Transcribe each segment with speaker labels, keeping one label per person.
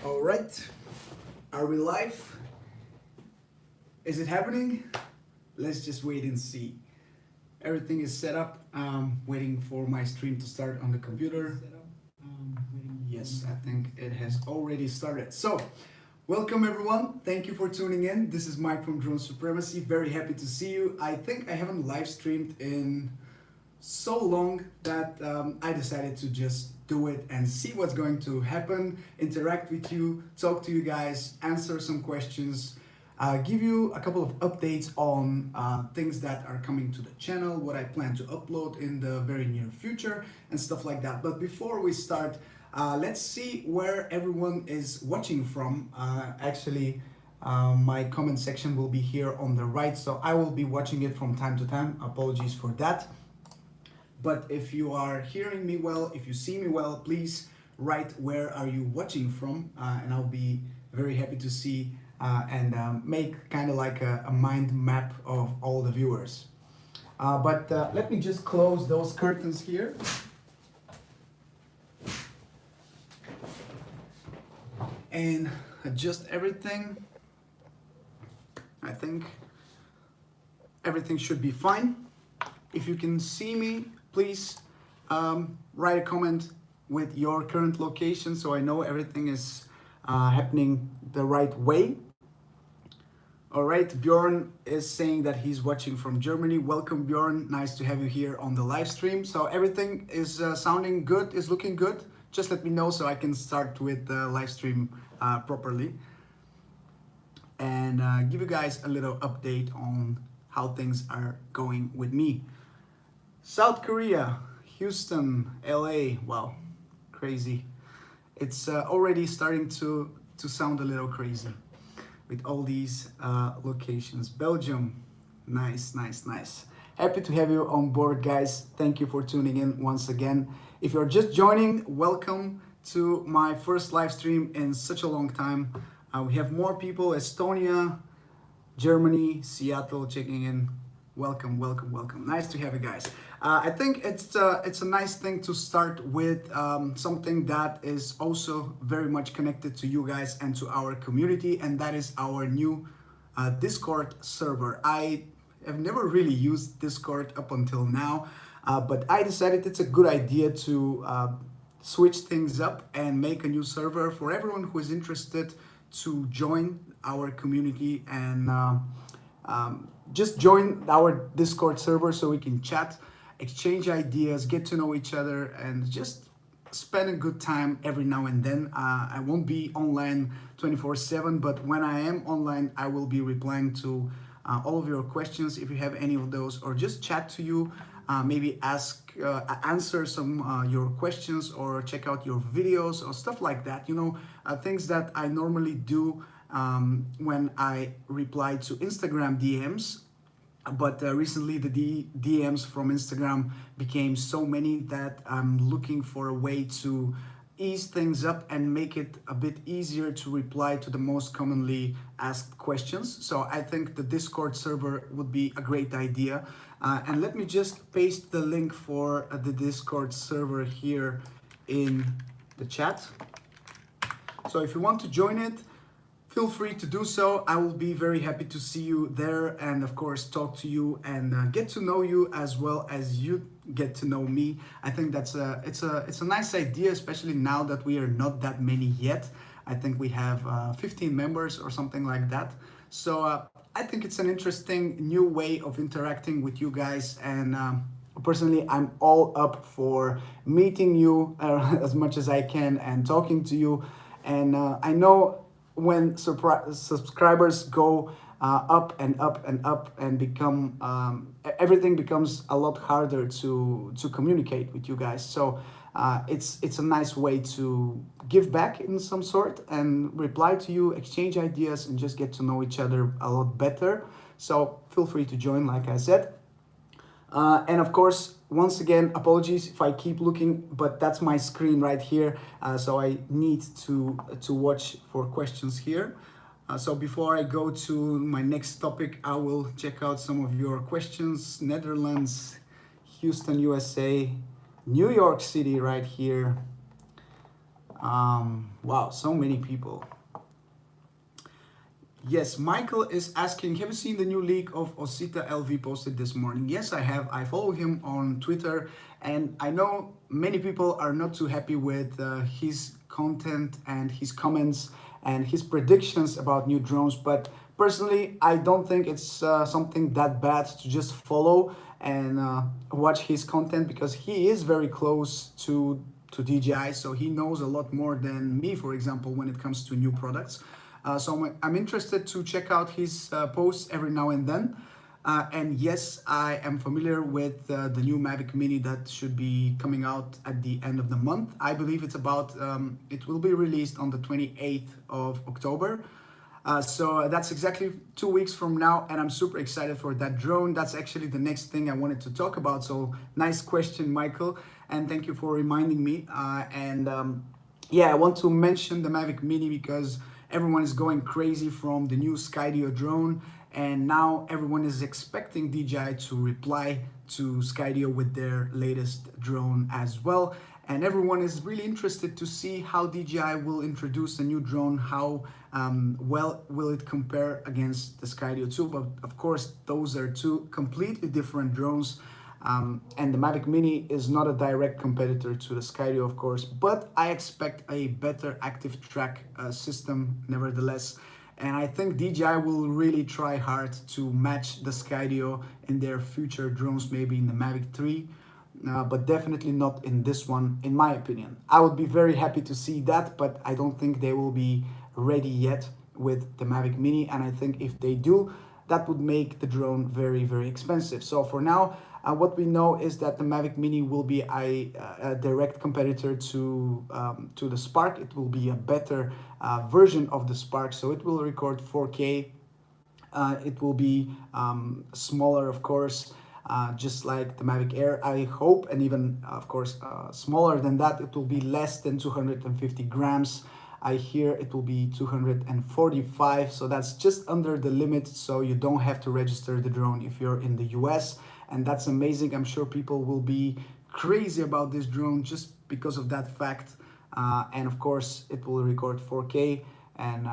Speaker 1: All right, are we live? Is it happening? Let's just wait and see. Everything is set up. Waiting for my stream to start on the computer. Yes, I think it has already started. So, welcome everyone. Thank you for tuning in. This is Mike from Drone Supremacy. Very happy to see you. I think I haven't live streamed in so long that I decided to just do it and see what's going to happen, interact with you, talk to you guys, answer some questions, give you a couple of updates on things that are coming to the channel, what I plan to upload in the very near future, and stuff like that. But before we start, let's see where everyone is watching from. My comment section will be here on the right, so I will be watching it from time to time. Apologies for that. But if you are hearing me well, if you see me well, please write where are you watching from, and I'll be very happy to see and make kind of like a mind map of all the viewers. But let me just close those curtains here. And adjust everything. I think everything should be fine. If you can see me, please write a comment with your current location so I know everything is happening the right way. All right, Bjorn is saying that he's watching from Germany. Welcome, Bjorn. Nice to have you here on the live stream. So everything is sounding good, is looking good. Just let me know so I can start with the live stream properly. And give you guys a little update on how things are going with me. South Korea, Houston, LA, wow, crazy. It's already starting to sound a little crazy with all these locations. Belgium, nice. Happy to have you on board, guys. Thank you for tuning in once again. If you're just joining, welcome to my first live stream in such a long time. We have more people, Estonia, Germany, Seattle checking in. Welcome. Nice to have you guys. I think it's a nice thing to start with something that is also very much connected to you guys and to our community, and that is our new Discord server. I have never really used Discord up until now, but I decided it's a good idea to switch things up and make a new server for everyone who is interested to join our community and just join our Discord server so we can chat, exchange ideas, get to know each other, and just spend a good time every now and then. I won't be online 24/7, but when I am online, I will be replying to all of your questions if you have any of those, or just chat to you, maybe answer some your questions, or check out your videos or stuff like that. You know, things that I normally do when I reply to Instagram DMs. But recently the DMs from Instagram became so many that I'm looking for a way to ease things up and make it a bit easier to reply to the most commonly asked questions. So I think the Discord server would be a great idea. And let me just paste the link for the Discord server here in the chat. So if you want to join it, feel free to do so. I will be very happy to see you there and of course talk to you and get to know you as well as you get to know me. I think it's a nice idea, especially now that we are not that many yet. I think we have 15 members or something like that. So I think it's an interesting new way of interacting with you guys, and personally I'm all up for meeting you as much as I can and talking to you. And I know when subscribers go up and up and up and become everything becomes a lot harder to communicate with you guys. So it's a nice way to give back in some sort and reply to you, exchange ideas, and just get to know each other a lot better. So feel free to join, like I said. And of course, once again, apologies if I keep looking, but that's my screen right here. So I need to watch for questions here. So before I go to my next topic, I will check out some of your questions. Netherlands, Houston, USA, New York City right here. Wow, so many people. Yes, Michael is asking, have you seen the new leak of Osita LV posted this morning? Yes, I have. I follow him on Twitter, and I know many people are not too happy with his content and his comments and his predictions about new drones. But personally, I don't think it's something that bad to just follow and watch his content, because he is very close to DJI, so he knows a lot more than me, for example, when it comes to new products. So I'm interested to check out his posts every now and then. And yes, I am familiar with the new Mavic Mini that should be coming out at the end of the month. I believe it will be released on the 28th of October. So that's exactly 2 weeks from now, and I'm super excited for that drone. That's actually the next thing I wanted to talk about. So nice question, Michael, and thank you for reminding me. Yeah, I want to mention the Mavic Mini because everyone is going crazy from the new Skydio drone, and now everyone is expecting DJI to reply to Skydio with their latest drone as well. And everyone is really interested to see how DJI will introduce a new drone, how well will it compare against the Skydio 2. But of course, those are two completely different drones. And the Mavic Mini is not a direct competitor to the Skydio, of course, but I expect a better active track system nevertheless. And I think DJI will really try hard to match the Skydio in their future drones, maybe in the Mavic 3. But definitely not in this one, in my opinion. I would be very happy to see that, but I don't think they will be ready yet with the Mavic Mini. And I think if they do, that would make the drone very, very expensive. So for now, what we know is that the Mavic Mini will be a direct competitor to the Spark. It will be a better version of the Spark, so it will record 4K. It will be smaller, of course, just like the Mavic Air, I hope, and even, of course, smaller than that. It will be less than 250 grams. I hear it will be 245, so that's just under the limit, so you don't have to register the drone if you're in the US, and that's amazing. I'm sure people will be crazy about this drone just because of that fact. And of course, it will record 4K and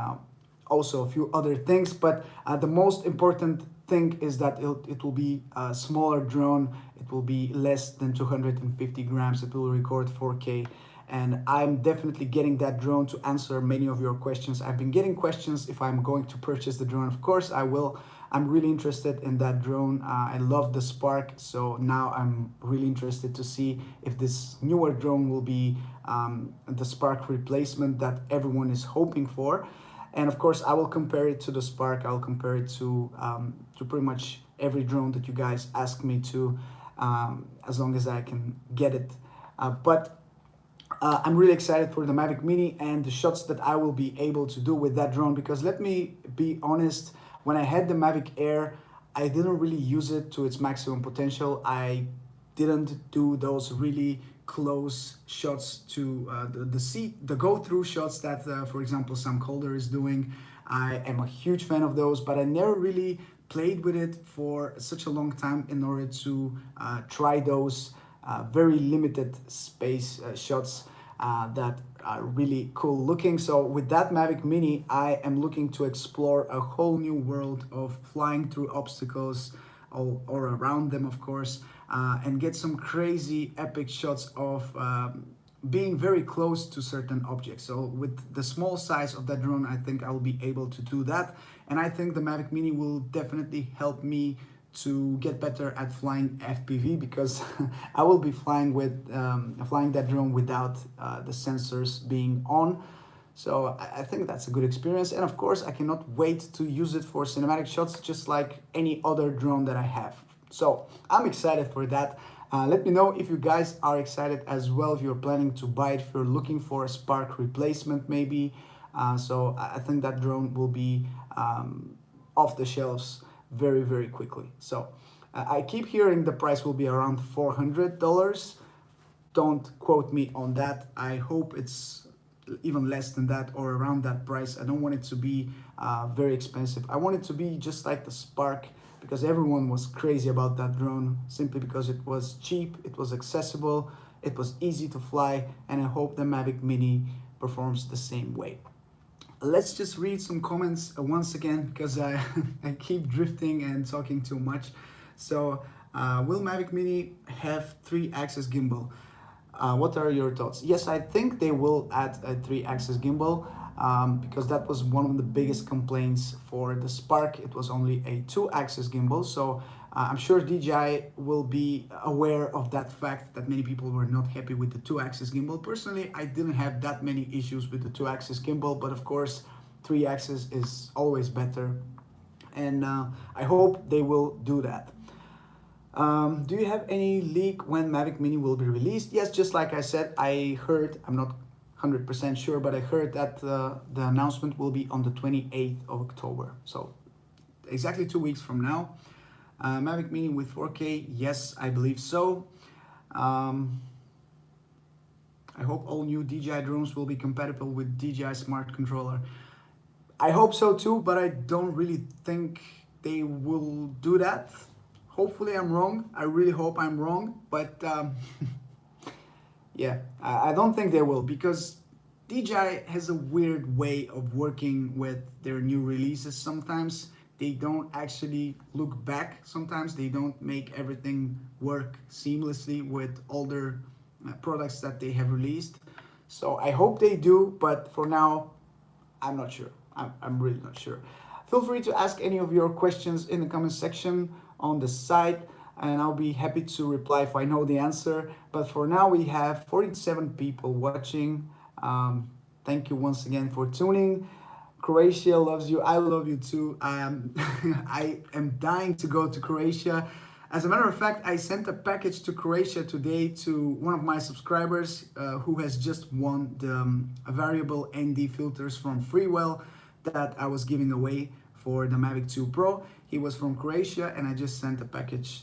Speaker 1: also a few other things, but the most important thing is that it will be a smaller drone. It will be less than 250 grams. It will record 4K, and I'm definitely getting that drone to answer many of your questions. I've been getting questions if I'm going to purchase the drone. Of course I will. I'm really interested in that drone. I love the Spark, so now I'm really interested to see if this newer drone will be the Spark replacement that everyone is hoping for. And of course, I will compare it to the Spark. I'll compare it to pretty much every drone that you guys ask me to, as long as I can get it. But I'm really excited for the Mavic Mini and the shots that I will be able to do with that drone, because let me be honest, when I had the Mavic Air, I didn't really use it to its maximum potential. I didn't do those really close shots to the go-through shots that, for example, Sam Calder is doing. I am a huge fan of those, but I never really played with it for such a long time in order to try those very limited space shots that are really cool looking. So with that Mavic Mini, I am looking to explore a whole new world of flying through obstacles or around them, of course, and get some crazy epic shots of being very close to certain objects. So with the small size of that drone, I think I'll be able to do that. And I think the Mavic Mini will definitely help me to get better at flying FPV, because I will be flying that drone without the sensors being on. So I think that's a good experience, and of course I cannot wait to use it for cinematic shots, just like any other drone that I have. So I'm excited for that. Let me know if you guys are excited as well, if you're planning to buy it, if you're looking for a Spark replacement maybe. So I think that drone will be off the shelves very, very quickly. So I keep hearing the price will be around $400. Don't quote me on that. I hope it's even less than that or around that price. I don't want it to be very expensive. I want it to be just like the Spark, because everyone was crazy about that drone simply because it was cheap, it was accessible, it was easy to fly, and I hope the Mavic Mini performs the same way. Let's just read some comments once again, because I, I keep drifting and talking too much. So, will Mavic Mini have 3-axis gimbal? What are your thoughts? Yes, I think they will add a 3-axis gimbal, because that was one of the biggest complaints for the Spark. It was only a 2-axis gimbal, so I'm sure DJI will be aware of that fact that many people were not happy with the 2-axis gimbal. Personally, I didn't have that many issues with the 2-axis gimbal, but of course 3-axis is always better, and I hope they will do that. Do you have any leak when Mavic Mini will be released? Yes, just like I said, I heard, I'm not 100% sure, but I heard that the announcement will be on the 28th of October. So exactly 2 weeks from now. Mavic Mini with 4K, yes, I believe so. I hope all new DJI drones will be compatible with DJI Smart Controller. I hope so too, but I don't really think they will do that. Hopefully I'm wrong. I really hope I'm wrong, but yeah, I don't think they will, because DJI has a weird way of working with their new releases. Sometimes they don't actually look back. Sometimes they don't make everything work seamlessly with all their products that they have released. So I hope they do, but for now, I'm not sure. I'm really not sure. Feel free to ask any of your questions in the comment section on the site, and I'll be happy to reply if I know the answer. But for now, we have 47 people watching. Thank you once again for tuning. Croatia loves you. I love you too. I am dying to go to Croatia. As a matter of fact, I sent a package to Croatia today to one of my subscribers who has just won the variable ND filters from Freewell that I was giving away for the Mavic 2 Pro. He was from Croatia, and I just sent a package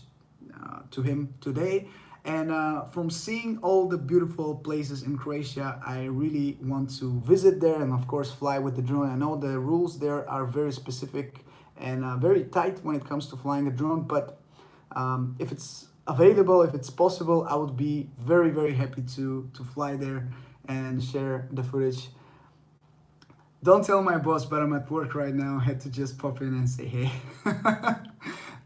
Speaker 1: to him today. And from seeing all the beautiful places in Croatia, I really want to visit there and of course fly with the drone. I know the rules there are very specific and very tight when it comes to flying a drone, but if it's available, if it's possible, I would be very, very happy to fly there and share the footage. Don't tell my boss, but I'm at work right now. I had to just pop in and say hey.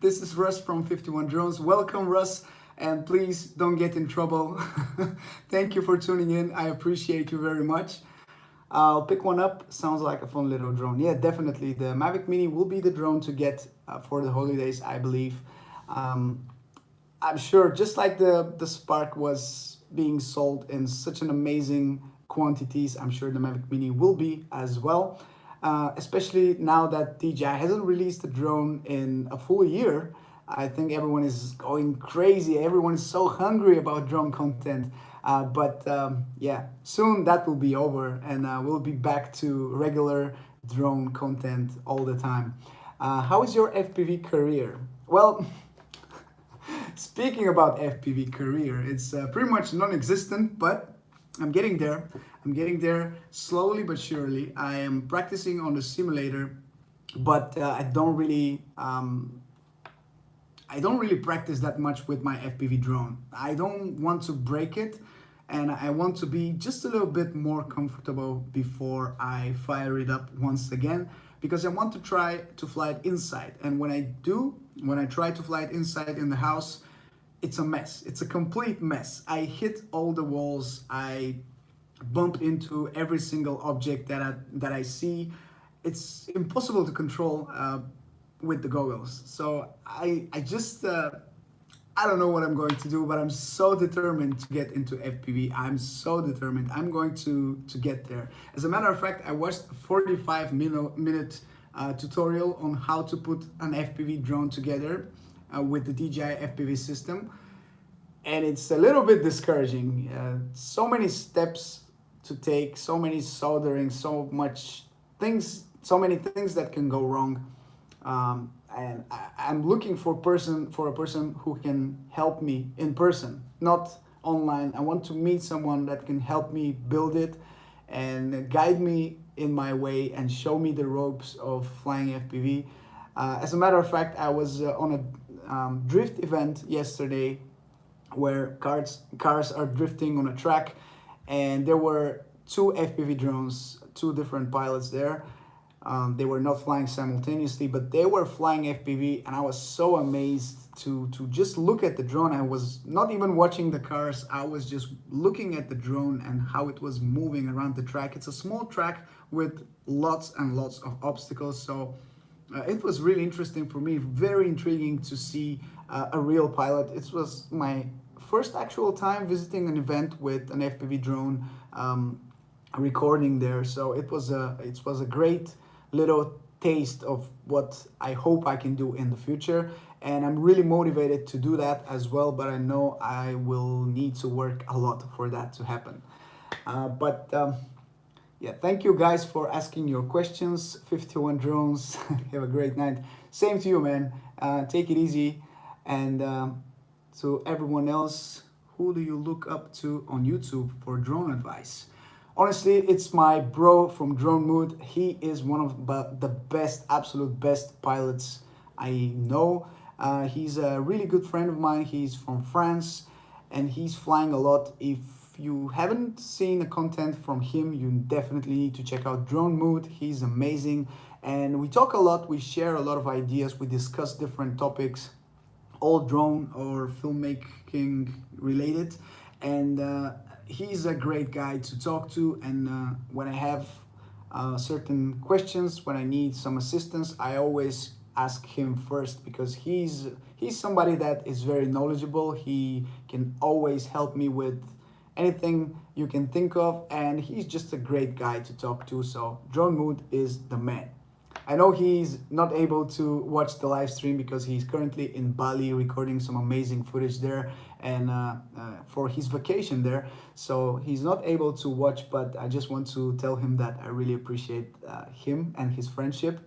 Speaker 1: This is Russ from 51 Drones. Welcome, Russ. And please don't get in trouble. Thank you for tuning in. I appreciate you very much. I'll pick one up. Sounds like a fun little drone. Yeah, definitely. The Mavic Mini will be the drone to get for the holidays, I believe. I'm sure, just like the Spark was being sold in such an amazing quantities, I'm sure the Mavic Mini will be as well. Especially now that DJI hasn't released a drone in a full year. I think everyone is going crazy. Everyone is so hungry about drone content. But yeah, soon that will be over, and we'll be back to regular drone content all the time. How is your FPV career? Well, speaking about FPV career, it's pretty much non-existent, but I'm getting there. I'm getting there slowly but surely. I am practicing on the simulator, but I don't really practice that much with my FPV drone. I don't want to break it, and I want to be just a little bit more comfortable before I fire it up once again, because I want to try to fly it inside. And when I try to fly it inside in the house, it's a mess. It's a complete mess. I hit all the walls. I bump into every single object that I see. It's impossible to control with the goggles. So I just I don't know what I'm going to do, but I'm so determined to get into FPV. I'm so determined. I'm going to get there. As a matter of fact, I watched a 45-minute tutorial on how to put an FPV drone together with the DJI FPV system, and it's a little bit discouraging. So many steps to take, so many soldering, so many things that can go wrong. And I'm looking for a person who can help me in person, not online. I want to meet someone that can help me build it and guide me in my way and show me the ropes of flying FPV. As a matter of fact, I was on a drift event yesterday where cars are drifting on a track, and there were two FPV drones, two different pilots there. They were not flying simultaneously, but they were flying FPV, and I was so amazed to just look at the drone. I was not even watching the cars. I was just looking at the drone and how it was moving around the track. It's a small track with lots and lots of obstacles, so it was really interesting for me, very intriguing to see a real pilot. It was my first actual time visiting an event with an FPV drone, recording there, so it was a great little taste of what I hope I can do in the future, and I'm really motivated to do that as well, but I know I will need to work a lot for that to happen. But yeah, thank you guys for asking your questions. 51 drones. Have a great night. Same to you, man. Take it easy. And to everyone else, who do you look up to on YouTube for drone advice? Honestly, it's my bro from Drone Mood. He is one of the best, absolute best pilots I know. He's a really good friend of mine. He's from France and he's flying a lot. If you haven't seen the content from him, you definitely need to check out Drone Mood. He's amazing. And we talk a lot, we share a lot of ideas, we discuss different topics, all drone or filmmaking related. And he's a great guy to talk to. And when I have certain questions, when I need some assistance, I always ask him first because he's somebody that is very knowledgeable. He can always help me with anything you can think of, and he's just a great guy to talk to. So Drone Mood is the man. I know he's not able to watch the live stream because he's currently in Bali recording some amazing footage there and for his vacation there. So he's not able to watch, but I just want to tell him that I really appreciate him and his friendship.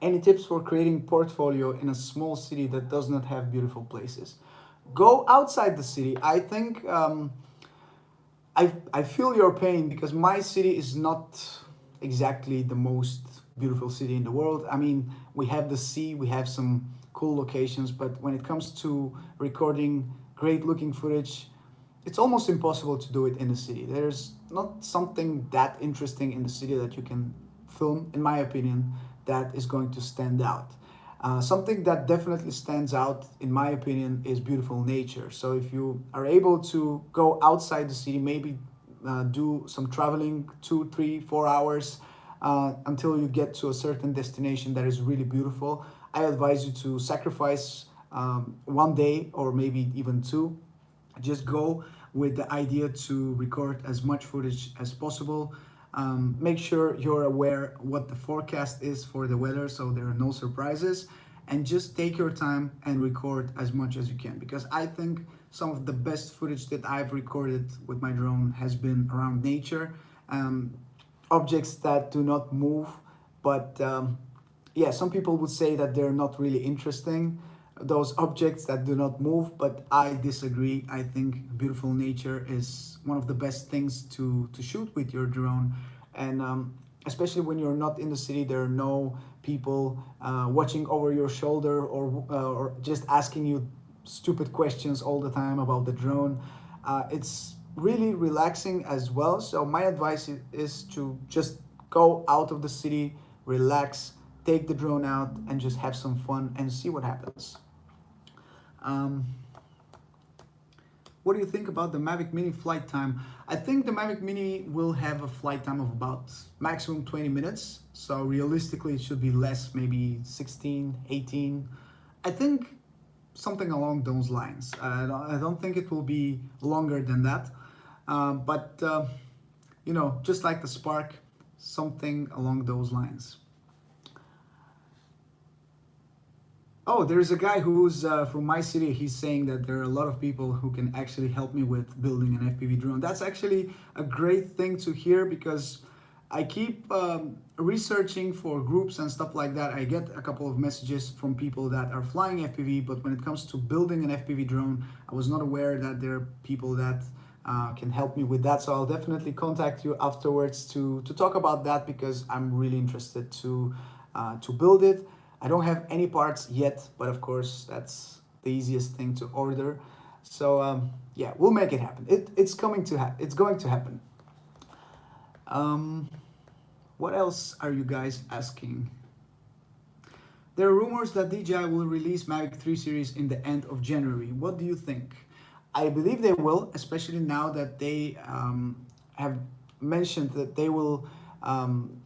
Speaker 1: Any tips for creating portfolio in a small city that does not have beautiful places? Go outside the city. I think I feel your pain because my city is not exactly the most beautiful city in the world. I mean, we have the sea, we have some cool locations, but when it comes to recording great looking footage, it's almost impossible to do it in the city. There's not something that interesting in the city that you can film, in my opinion, that is going to stand out. Something that definitely stands out, in my opinion, is beautiful nature. So if you are able to go outside the city, maybe do some traveling, 2, 3, 4 hours until you get to a certain destination that is really beautiful, I advise you to sacrifice one day or maybe even two. Just go with the idea to record as much footage as possible. Make sure you're aware what the forecast is for the weather so there are no surprises, and just take your time and record as much as you can, because I think some of the best footage that I've recorded with my drone has been around nature, objects that do not move, but yeah, some people would say that they're not really interesting, those objects that do not move, but I disagree. I think beautiful nature is one of the best things to shoot with your drone, and especially when you're not in the city, there are no people watching over your shoulder or just asking you stupid questions all the time about the drone. It's really relaxing as well, so my advice is to just go out of the city, relax, take the drone out and just have some fun and see what happens. Um, what do you think about the Mavic Mini flight time? I think the Mavic Mini will have a flight time of about maximum 20 minutes. So realistically, it should be less, maybe 16, 18. I think something along those lines. I don't think it will be longer than that. But you know, just like the Spark, something along those lines. Oh, there's a guy who's from my city. He's saying that there are a lot of people who can actually help me with building an FPV drone. That's actually a great thing to hear, because I keep researching for groups and stuff like that. I get a couple of messages from people that are flying FPV, but when it comes to building an FPV drone, I was not aware that there are people that can help me with that. So I'll definitely contact you afterwards to talk about that, because I'm really interested to build it. I don't have any parts yet, but of course that's the easiest thing to order. So yeah, we'll make it happen. It's going to happen. Um, what else are you guys asking? There are rumors that DJI will release Mavic 3 series in the end of January. What do you think? I believe they will, especially now that they have mentioned that they will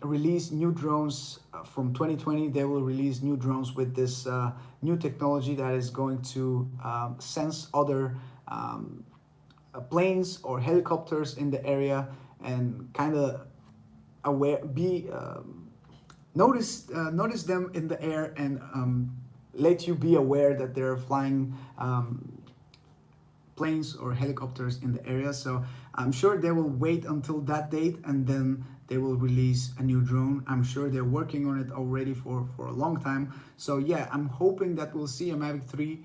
Speaker 1: release new drones from 2020. They will release new drones with this new technology that is going to sense other planes or helicopters in the area and kind of aware, be notice them in the air and let you be aware that they're flying planes or helicopters in the area. So I'm sure they will wait until that date and then they will release a new drone. I'm sure they're working on it already for a long time. So yeah, I'm hoping that we'll see a Mavic 3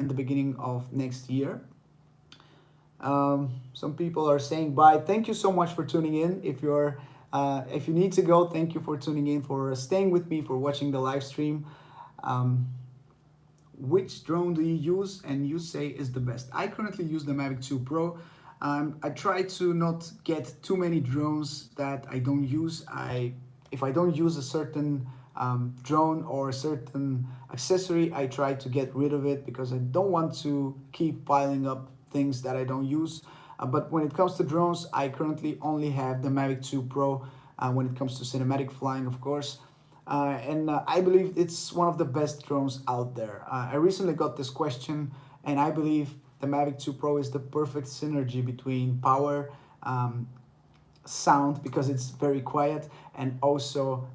Speaker 1: in the beginning of next year. Some people are saying bye. Thank you so much for tuning in. If you need to go, thank you for tuning in, for staying with me, for watching the live stream. Which drone do you use and you say is the best? I currently use the Mavic 2 Pro. I try to not get too many drones that I don't use. If I don't use a certain drone or a certain accessory, I try to get rid of it because I don't want to keep piling up things that I don't use. But when it comes to drones, I currently only have the Mavic 2 Pro when it comes to cinematic flying, of course. And I believe it's one of the best drones out there. I recently got this question, and I believe the Mavic 2 Pro is the perfect synergy between power, sound, because it's very quiet, and also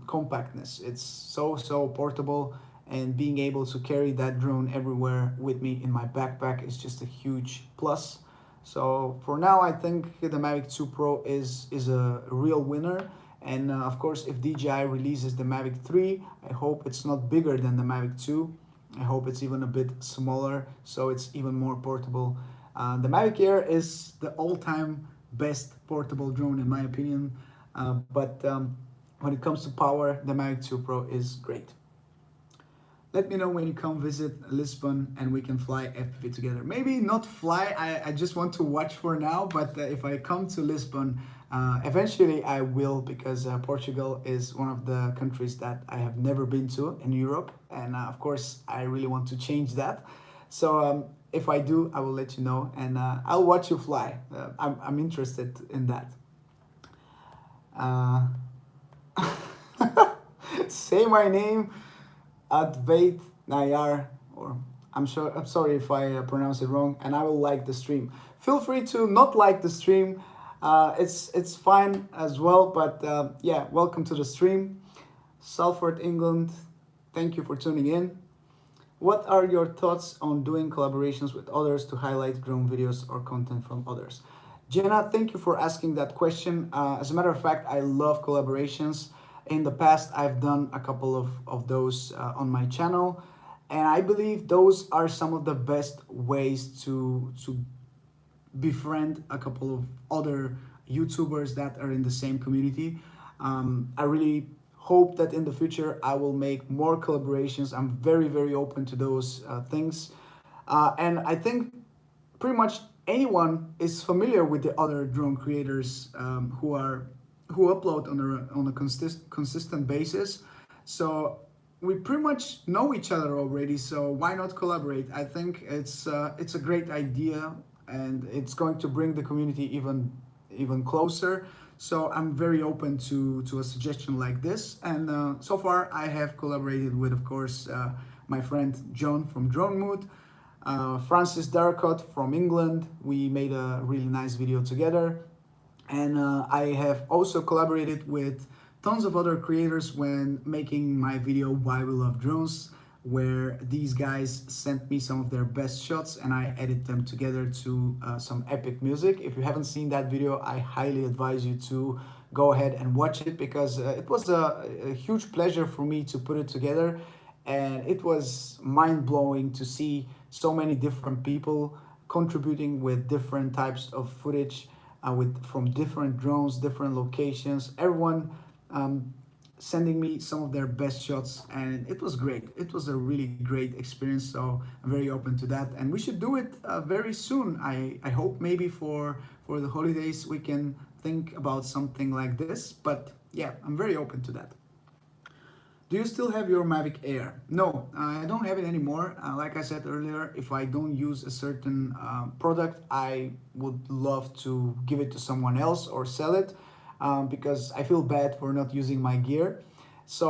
Speaker 1: compactness. It's so portable, and being able to carry that drone everywhere with me in my backpack is just a huge plus. So for now, I think the Mavic 2 Pro is a real winner. And of course, if DJI releases the Mavic 3, I hope it's not bigger than the Mavic 2. I hope it's even a bit smaller, so it's even more portable. The Mavic Air is the all-time best portable drone in my opinion. But when it comes to power, the Mavic 2 Pro is great. Let me know when you come visit Lisbon and we can fly FPV together. Maybe not fly, I just want to watch for now, but if I come to Lisbon, eventually I will, because Portugal is one of the countries that I have never been to in Europe. And of course, I really want to change that. So if I do, I will let you know, and I'll watch you fly. I'm interested in that. Say my name. Advait Nayar, or I'm sorry if I pronounce it wrong, and I will like the stream. Feel free to not like the stream. It's fine as well, but yeah, welcome to the stream. Salford, England, thank you for tuning in. What are your thoughts on doing collaborations with others to highlight drone videos or content from others? Jenna, thank you for asking that question. As a matter of fact, I love collaborations. In the past, I've done a couple of those on my channel, and I believe those are some of the best ways to befriend a couple of other YouTubers that are in the same community. I really hope that in the future I will make more collaborations. I'm very open to those things, and I think pretty much anyone is familiar with the other drone creators who upload on a consistent basis. So we pretty much know each other already. So why not collaborate? I think it's a great idea, and it's going to bring the community even closer. So I'm very open to a suggestion like this. And so far I have collaborated with, of course, my friend John from Drone Mood, Francis Darcott from England. We made a really nice video together. And I have also collaborated with tons of other creators when making my video Why We Love Drones, where these guys sent me some of their best shots and I edit them together to some epic music. If you haven't seen that video, I highly advise you to go ahead and watch it, because it was a huge pleasure for me to put it together, and it was mind-blowing to see so many different people contributing with different types of footage, from different drones, different locations, everyone sending me some of their best shots, and it was great. It was a really great experience, so I'm very open to that, and we should do it very soon. I hope maybe for the holidays we can think about something like this, but yeah, I'm very open to that. Do you still have your Mavic Air? No, I don't have it anymore. Like I said earlier, if I don't use a certain product, I would love to give it to someone else or sell it, because I feel bad for not using my gear. So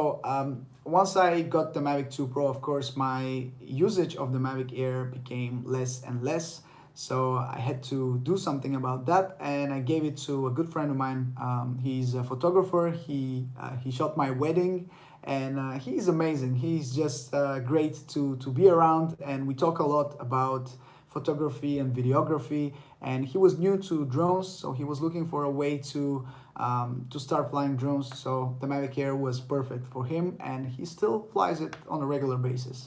Speaker 1: once I got the Mavic 2 Pro, of course, my usage of the Mavic Air became less and less. So I had to do something about that, and I gave it to a good friend of mine. He's a photographer. He shot my wedding, and he's amazing. He's just great to be around, and we talk a lot about photography and videography. And he was new to drones, so he was looking for a way to start flying drones. So the Mavic Air was perfect for him, and he still flies it on a regular basis.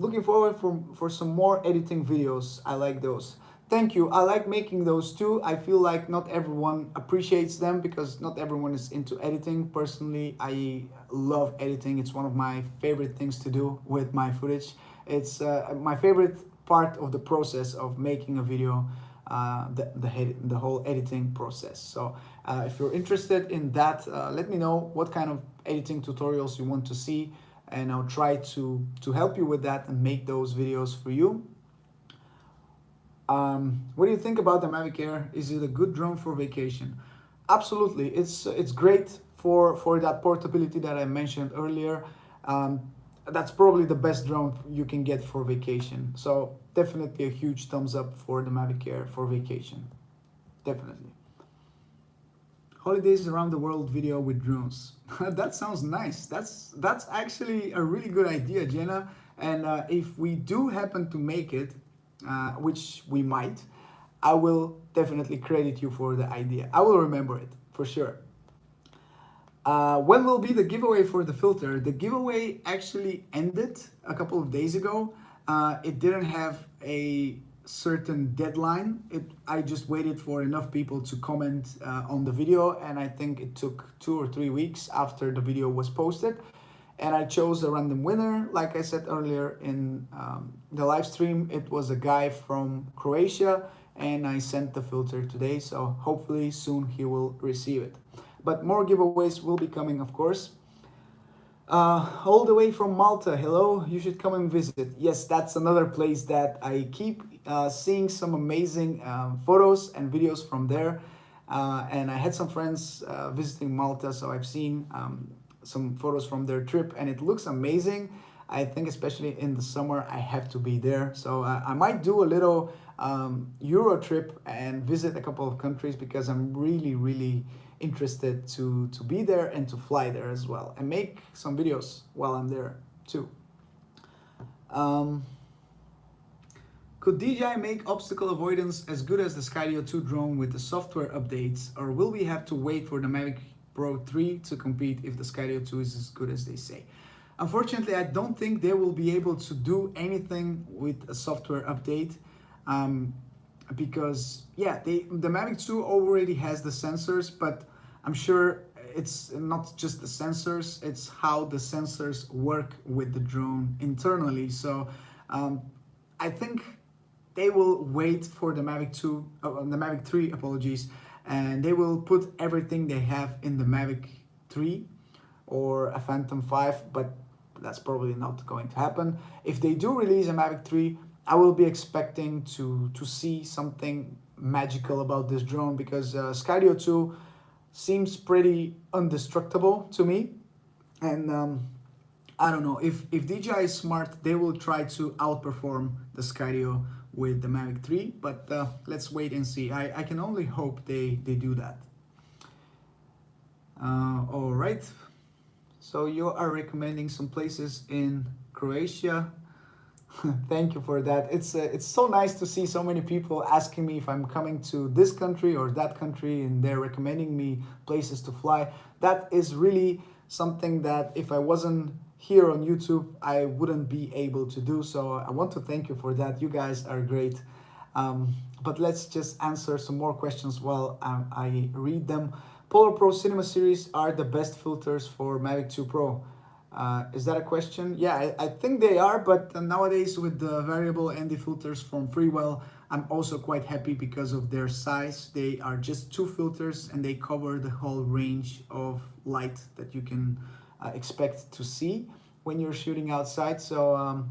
Speaker 1: Looking forward for some more editing videos. I like those. Thank you. I like making those too. I feel like not everyone appreciates them because not everyone is into editing. Personally, I love editing. It's one of my favorite things to do with my footage. It's my favorite part of the process of making a video, the whole editing process. So if you're interested in that, let me know what kind of editing tutorials you want to see, and I'll try to help you with that and make those videos for you. What do you think about the Mavic Air? Is it a good drone for vacation? Absolutely, it's great for that portability that I mentioned earlier. That's probably the best drone you can get for vacation. So definitely a huge thumbs up for the Mavic Air for vacation. Definitely. Holidays around the world video with drones. That sounds nice. That's actually a really good idea, Jenna. And if we do happen to make it, which we might, I will definitely credit you for the idea. I will remember it for sure. When will be the giveaway for the filter? The giveaway actually ended a couple of days ago. It didn't have a certain deadline. I just waited for enough people to comment on the video, and I think it took 2 or 3 weeks after the video was posted. And I chose a random winner. Like I said earlier in the live stream, it was a guy from Croatia, and I sent the filter today, so hopefully soon he will receive it. But more giveaways will be coming, of course. All the way from Malta, hello, you should come and visit. Yes, that's another place that I keep seeing some amazing photos and videos from there. And I had some friends visiting Malta, so I've seen some photos from their trip, and it looks amazing. I think especially in the summer I have to be there, so I might do a little Euro trip and visit a couple of countries, because I'm really interested to be there and to fly there as well, and make some videos while I'm there too. Could DJI make obstacle avoidance as good as the Skydio 2 drone with the software updates, or will we have to wait for the Mavic Pro 3 to compete if the Skydio 2 is as good as they say? Unfortunately, I don't think they will be able to do anything with a software update, because yeah, the Mavic 2 already has the sensors, but I'm sure it's not just the sensors, it's how the sensors work with the drone internally. So I think they will wait for the Mavic 2, the Mavic 3, apologies, and they will put everything they have in the Mavic 3 or a Phantom 5, but that's probably not going to happen. If they do release a Mavic 3, I will be expecting to see something magical about this drone, because Skydio 2 seems pretty indestructible to me. And I don't know, if DJI is smart, they will try to outperform the Skydio with the Mavic 3, but let's wait and see. I can only hope they do that. All right, so you are recommending some places in Croatia. Thank you for that. It's so nice to see so many people asking me if I'm coming to this country or that country, and they're recommending me places to fly. That is really something that if I wasn't here on YouTube, I wouldn't be able to do. So I want to thank you for that. You guys are great. But let's just answer some more questions while I read them. Polar Pro Cinema Series are the best filters for Mavic 2 Pro. Is that a question? Yeah, I think they are, but nowadays with the variable ND filters from Freewell, I'm also quite happy because of their size. They are just two filters and they cover the whole range of light that you can expect to see when you're shooting outside. So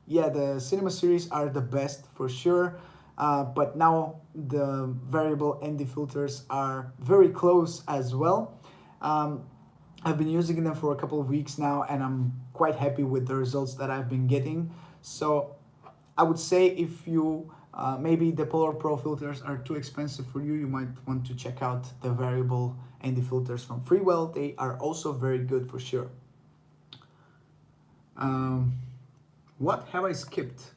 Speaker 1: yeah, the cinema series are the best for sure. But now the variable ND filters are very close as well. I've been using them for a couple of weeks now and I'm quite happy with the results that I've been getting. So I would say if you maybe the Polar Pro filters are too expensive for you, you might want to check out the variable ND filters from Freewell. They are also very good for sure. What have I skipped?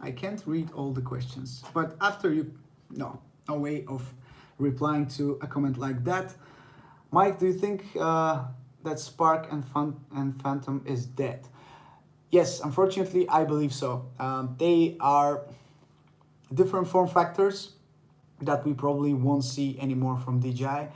Speaker 1: I can't read all the questions, but after you, no way of replying to a comment like that. Mike, do you think that Spark and Phantom is dead? Yes, unfortunately, I believe so. They are different form factors that we probably won't see anymore from DJI.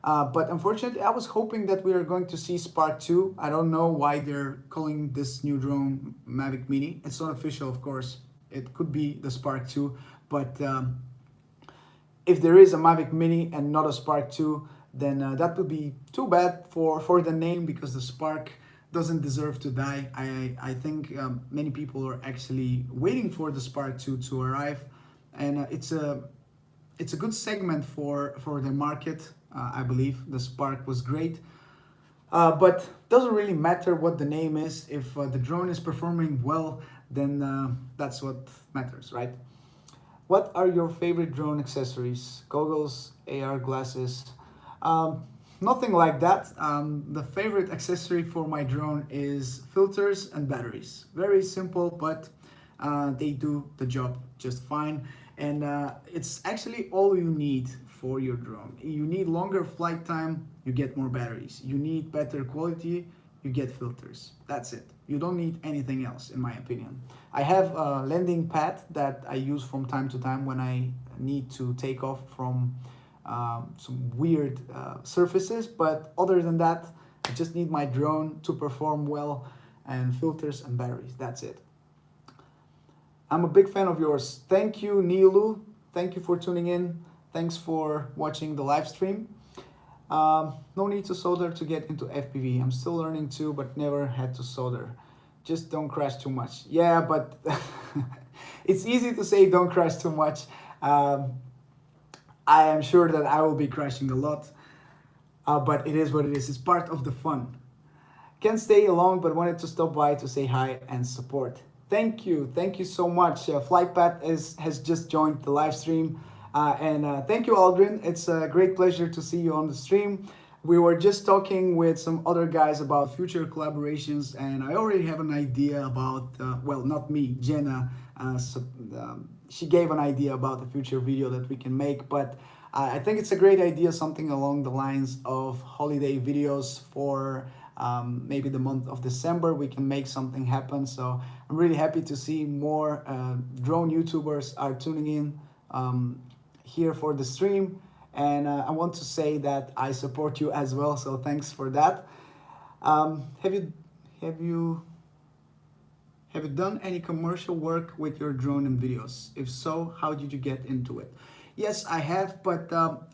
Speaker 1: But unfortunately, I was hoping that we are going to see Spark 2. I don't know why they're calling this new drone Mavic Mini. It's not official, of course. It could be the Spark 2, but if there is a Mavic Mini and not a Spark 2, then that would be too bad for the name, because the Spark doesn't deserve to die. I think many people are actually waiting for the Spark 2 to arrive, and it's a good segment for the market. I believe the Spark was great, but doesn't really matter what the name is. If the drone is performing well, then that's what matters, right? What are your favorite drone accessories? Goggles, AR glasses? Nothing like that. The favorite accessory for my drone is filters and batteries. Very simple, but they do the job just fine. And it's actually all you need for your drone. You need longer flight time, you get more batteries. You need better quality, you get filters. That's it. You don't need anything else, in my opinion. I have a landing pad that I use from time to time when I need to take off from some weird surfaces, but other than that, I just need my drone to perform well, and filters and batteries. That's it. I'm a big fan of yours. Thank you, Nilu. Thank you for tuning in. Thanks for watching the live stream. No need to solder to get into FPV. I'm still learning too, but never had to solder. Just don't crash too much. Yeah, but it's easy to say don't crash too much. I am sure that I will be crashing a lot, but it is what it is. It's part of the fun. Can't stay long, but wanted to stop by to say hi and support. Thank you so much. Flightpath has just joined the live stream, and thank you, Aldrin. It's a great pleasure to see you on the stream. We were just talking with some other guys about future collaborations, and I already have an idea about, well, not me, Jenna. She gave an idea about the future video that we can make, but I think it's a great idea, something along the lines of holiday videos for maybe the month of December. We can make something happen. So I'm really happy to see more drone YouTubers are tuning in here for the stream. And I want to say that I support you as well. So thanks for that. Have you done any commercial work with your drone and videos? If so, how did you get into it? Yes, I have, but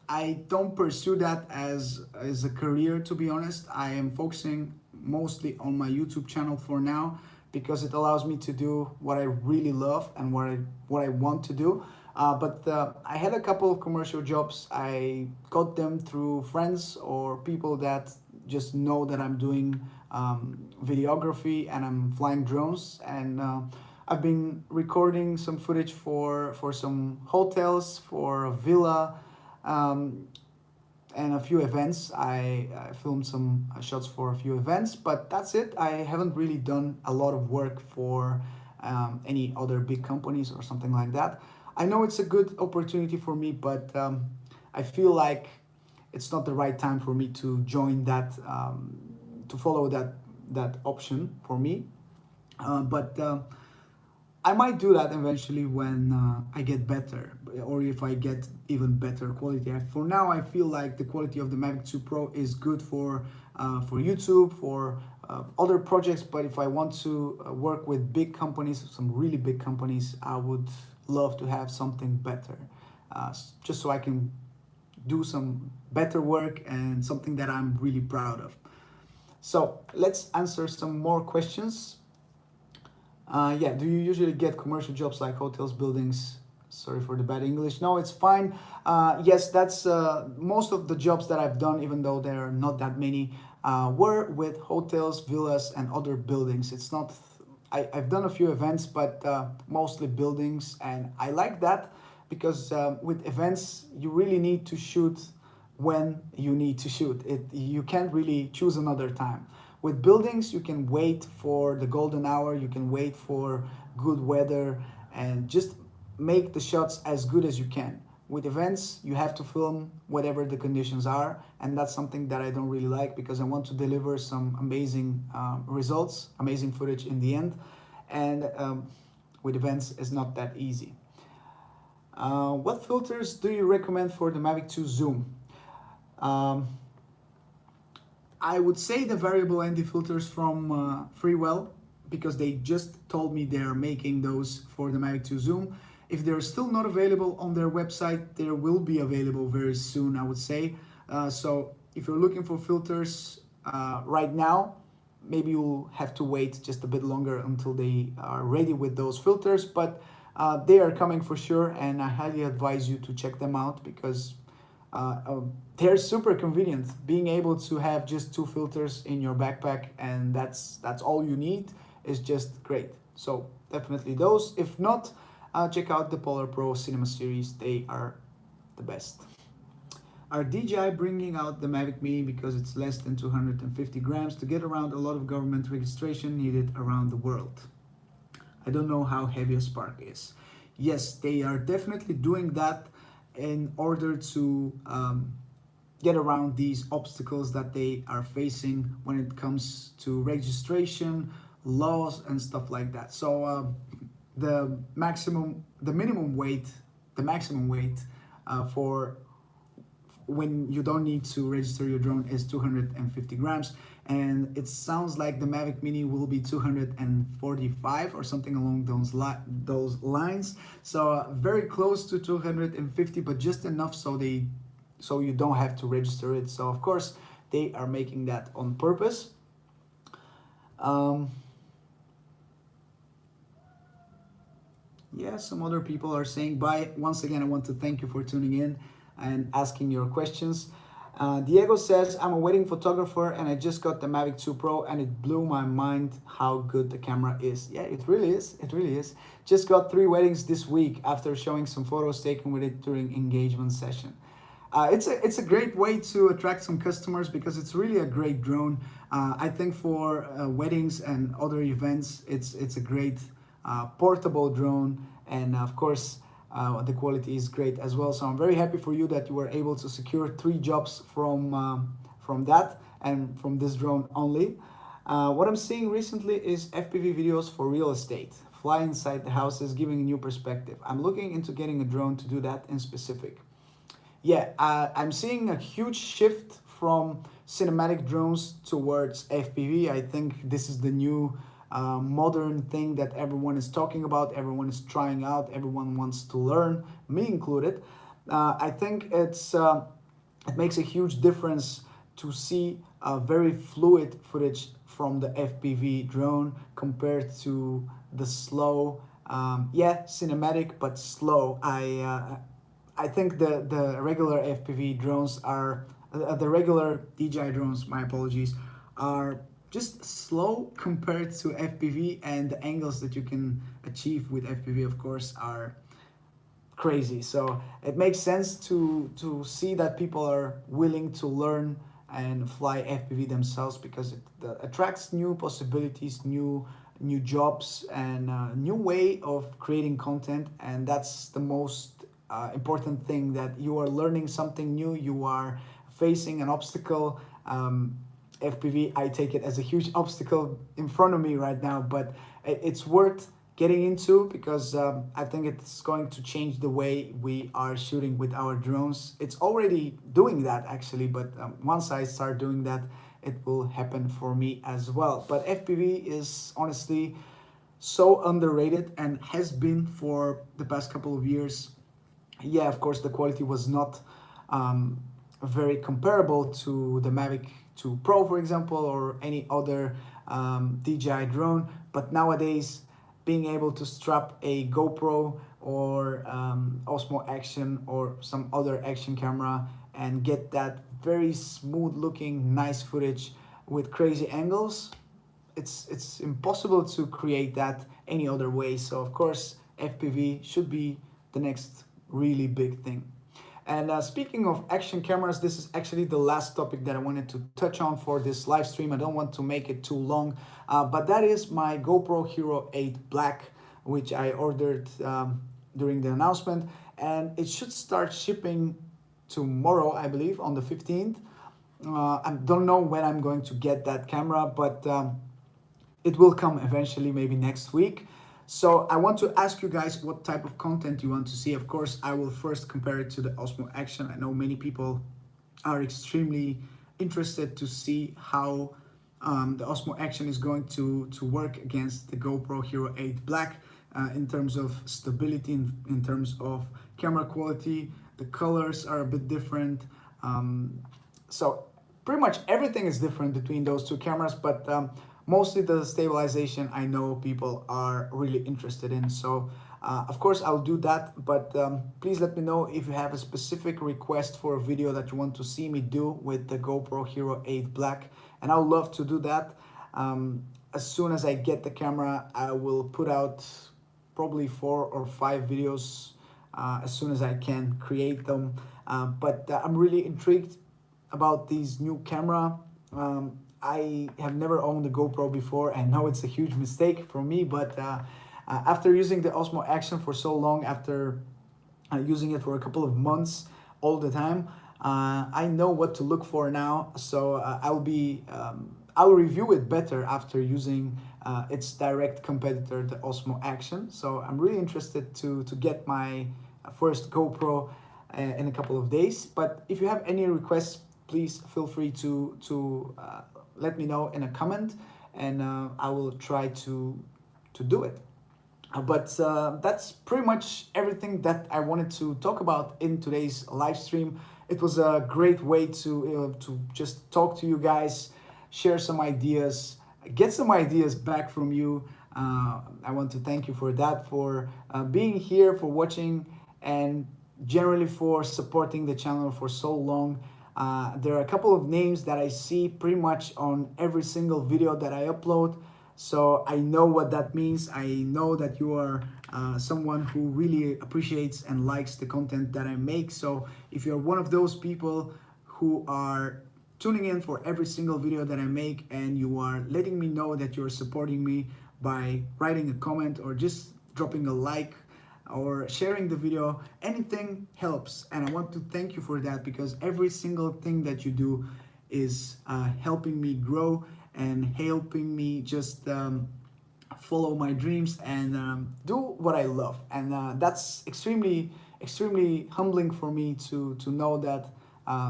Speaker 1: I don't pursue that as a career, to be honest. I am focusing mostly on my YouTube channel for now, because it allows me to do what I really love and what I want to do. But I had a couple of commercial jobs. I got them through friends or people that just know that I'm doing videography and I'm flying drones, and I've been recording some footage for some hotels, for a villa, and a few events. I filmed some shots for a few events, but that's it. I haven't really done a lot of work for any other big companies or something like that. I know it's a good opportunity for me, but I feel like it's not the right time for me to join that, to follow that option for me. But I might do that eventually when I get better, or if I get even better quality. For now, I feel like the quality of the Mavic 2 Pro is good for YouTube, for other projects. But if I want to work with big companies, some really big companies, I would love to have something better, just so I can do some better work and something that I'm really proud of. So let's answer some more questions. Yeah, do you usually get commercial jobs like hotels, buildings? Sorry for the bad English. No, it's fine. Yes, that's most of the jobs that I've done, even though there are not that many, were with hotels, villas, and other buildings. It's not. I've done a few events, but mostly buildings, and I like that because with events you really need to shoot when you need to shoot it. You can't really choose another time. With buildings, you can wait for the golden hour, you can wait for good weather, and just make the shots as good as you can. With events, you have to film whatever the conditions are, and that's something that I don't really like because I want to deliver some amazing results, amazing footage in the end, and with events, it's not that easy. What filters do you recommend for the Mavic 2 Zoom? Um, I would say the variable ND filters from Freewell, because they just told me they're making those for the Mavic 2 Zoom. If they're still not available on their website, they will be available very soon, I would say. So if you're looking for filters right now, maybe you'll have to wait just a bit longer until they are ready with those filters, but they are coming for sure, and I highly advise you to check them out because they're super convenient. Being able to have just two filters in your backpack and that's all you need is just great. So definitely those. If not, check out the Polar Pro Cinema series. They are the best. Are DJI bringing out the Mavic Mini because it's less than 250 grams to get around a lot of government registration needed around the world? I don't know how heavy a Spark is. Yes, they are definitely doing that in order to get around these obstacles that they are facing when it comes to registration, laws, and stuff like that. So the maximum weight for when you don't need to register your drone is 250 grams, and it sounds like the Mavic Mini will be 245 or something along those lines. So very close to 250, but just enough so you don't have to register it. So of course they are making that on purpose. Yeah, some other people are saying bye. Once again, I want to thank you for tuning in and asking your questions. Diego says, I'm a wedding photographer and I just got the Mavic 2 Pro and it blew my mind how good the camera is. Yeah, it really is. It really is. Just got 3 weddings this week after showing some photos taken with it during engagement session. It's a great way to attract some customers because it's really a great drone. I think for weddings and other events, it's a great portable drone, and of course the quality is great as well. So I'm very happy for you that you were able to secure 3 jobs from that and from this drone only. What I'm seeing recently is FPV videos for real estate. Fly inside the houses, giving a new perspective. I'm looking into getting a drone to do that in specific. Yeah, I'm seeing a huge shift from cinematic drones towards FPV. I think this is the new modern thing that everyone is talking about, everyone is trying out, everyone wants to learn, me included. I think it makes a huge difference to see very fluid footage from the FPV drone compared to the slow, yeah, cinematic but slow. I think the regular FPV drones are, the regular DJI drones, my apologies, are just slow compared to FPV, and the angles that you can achieve with FPV, of course, are crazy. So it makes sense to see that people are willing to learn and fly FPV themselves because it attracts new possibilities, new jobs, and a new way of creating content, and that's the most important thing, that you are learning something new, you are facing an obstacle. FPV, I take it as a huge obstacle in front of me right now, but it's worth getting into because I think it's going to change the way we are shooting with our drones. It's already doing that actually, but once I start doing that, it will happen for me as well. But FPV is honestly so underrated and has been for the past couple of years. Yeah, of course, the quality was not um, very comparable to the Mavic 2 Pro, for example, or any other DJI drone. But nowadays, being able to strap a GoPro or Osmo Action or some other action camera and get that very smooth looking, nice footage with crazy angles, it's impossible to create that any other way. So of course, FPV should be the next really big thing. And speaking of action cameras, this is actually the last topic that I wanted to touch on for this live stream. I don't want to make it too long, but that is my GoPro Hero 8 Black, which I ordered during the announcement, and it should start shipping tomorrow, I believe, on the 15th. I don't know when I'm going to get that camera, but it will come eventually, maybe next week. So I want to ask you guys what type of content you want to see. Of course, I will first compare it to the Osmo Action. I know many people are extremely interested to see how the Osmo Action is going to work against the GoPro Hero 8 Black in terms of stability, in terms of camera quality. The colors are a bit different. So pretty much everything is different between those two cameras, but mostly the stabilization I know people are really interested in. So of course I'll do that, but please let me know if you have a specific request for a video that you want to see me do with the GoPro Hero 8 Black, and I would love to do that. As soon as I get the camera, I will put out probably 4 or 5 videos as soon as I can create them. But I'm really intrigued about these new camera. I have never owned a GoPro before. I know it's a huge mistake for me, but after using the Osmo Action for so long, after using it for a couple of months all the time, I know what to look for now. So I'll review it better after using its direct competitor, the Osmo Action. So I'm really interested to get my first GoPro in a couple of days. But if you have any requests, please feel free to let me know in a comment, and I will try to do it. But that's pretty much everything that I wanted to talk about in today's live stream. It was a great way to just talk to you guys, share some ideas, get some ideas back from you. I want to thank you for that, for being here, for watching, and generally for supporting the channel for so long. There are a couple of names that I see pretty much on every single video that I upload. So I know what that means. I know that you are someone who really appreciates and likes the content that I make. So if you're one of those people who are tuning in for every single video that I make, and you are letting me know that you're supporting me by writing a comment or just dropping a like or sharing the video, anything helps, and I want to thank you for that, because every single thing that you do is helping me grow and helping me just follow my dreams and do what I love. And that's extremely humbling for me to know that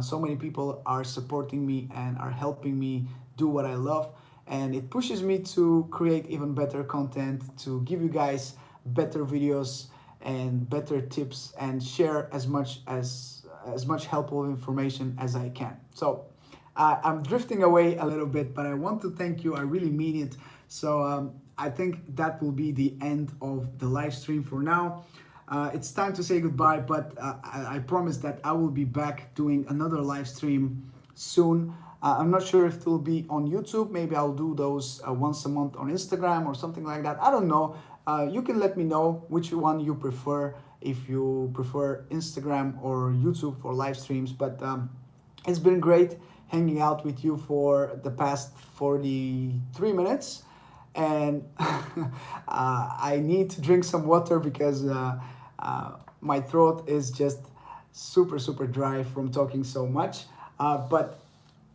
Speaker 1: so many people are supporting me and are helping me do what I love, and it pushes me to create even better content, to give you guys better videos and better tips, and share as much helpful information as I can. So I'm drifting away a little bit, but I want to thank you. I really mean it. So I think that will be the end of the live stream for now. It's time to say goodbye, but I promise that I will be back doing another live stream soon. I'm not sure if it will be on YouTube. Maybe I'll do those once a month on Instagram or something like that. I don't know. You can let me know which one you prefer, if you prefer Instagram or YouTube for live streams. But it's been great hanging out with you for the past 43 minutes. And I need to drink some water because my throat is just super dry from talking so much. But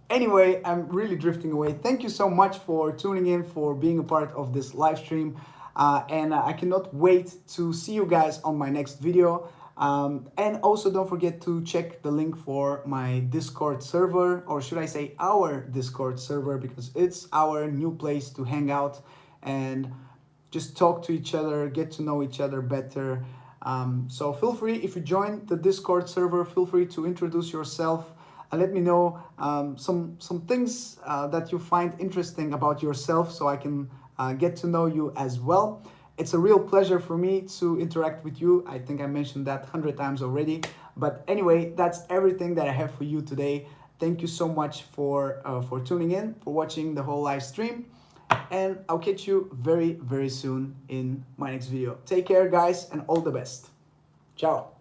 Speaker 1: anyway, I'm really drifting away. Thank you so much for tuning in, for being a part of this live stream. And I cannot wait to see you guys on my next video. And also don't forget to check the link for my Discord server, or should I say our Discord server, because it's our new place to hang out. And just talk to each other, get to know each other better. So feel free, if you join the Discord server, feel free to introduce yourself. Let me know some things that you find interesting about yourself, so I can get to know you as well. It's a real pleasure for me to interact with you. I think I mentioned that 100 times already. But anyway, that's everything that I have for you today. Thank you so much for tuning in, for watching the whole live stream. And I'll catch you very, very soon in my next video. Take care, guys, and all the best. Ciao.